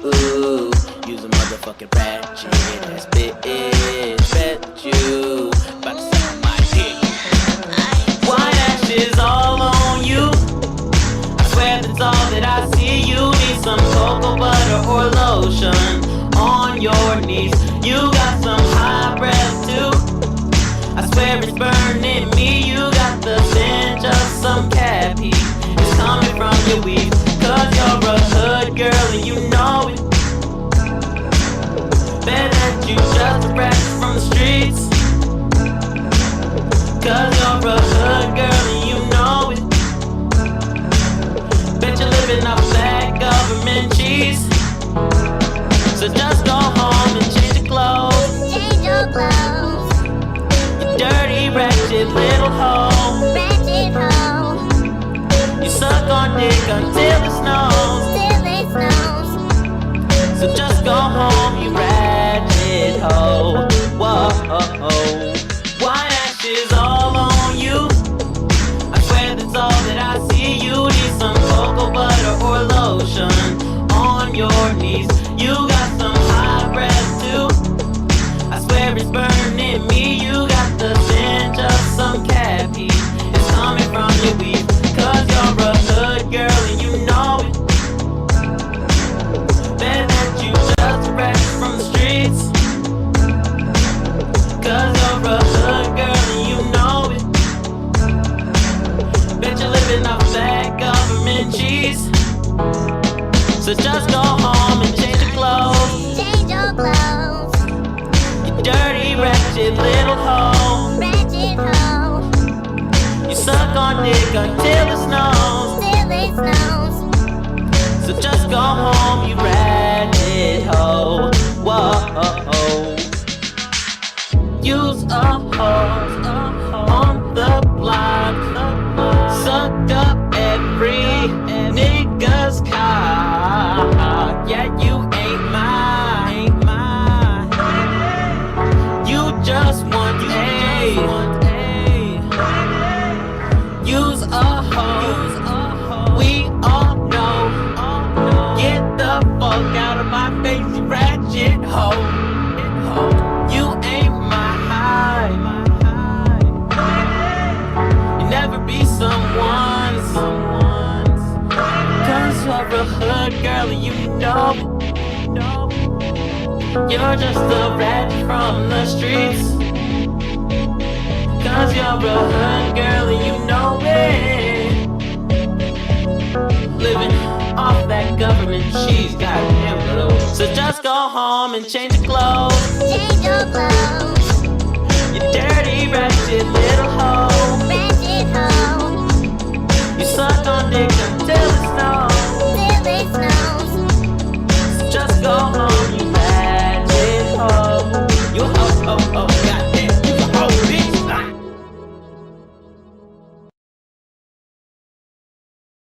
Ooh, use a motherfucking ratchet. That bitch, bet you about to suck my dick. White ashes all on you. I swear that's all that I see. You need some cocoa butter or lotion on your knees. You got some high breath too. I swear it's burning me. You got the stench of some cat pee. It's coming from your weed. Cause you're a hood girl and you know it. Bet that you just a rat from the streets. Cause you're a hood girl and you know it. Bet you're living off that government cheese. So just go home and change your clothes. Change your clothes. You dirty ratchet little hoe. Ratchet hoe. You suck on dick until it snows. Till it snows. So just go home, you ratchet hoe. Whoa. White ashes all on you. I swear that's all that I see. You need some cocoa butter or lotion on your knees. You got some high breath too. I swear it's burning me. You got the stench of some cat pee. It's coming from your weed. Cause you're a hood girl and you know it. Bet that you just a rat from the streets. Cause you're a hood girl and you know it. Bet you're living off that government cheese. So just go home and change your clothes. Change your clothes. You dirty ratchet little hoe. Ratchet hoe. You suck on dick until it snows. Till it snows. So just go home, you ratchet hoe. Whoa. Use a hose on the block. Sucked up every nigga's cock. Yeah, you ain't mine. You just want use a hose. We all know. Get the fuck out of my face, you ratchet hoe. You ain't my high. You never be someone's. Cause you're a hood girl and you know you're just a rat from the streets. Cause you're a hood girl and you know it. Living off that government cheese, goddamn blue. So just go home and change your clothes. Change your clothes. You dirty ratchet little hoe. Ratchet hoe.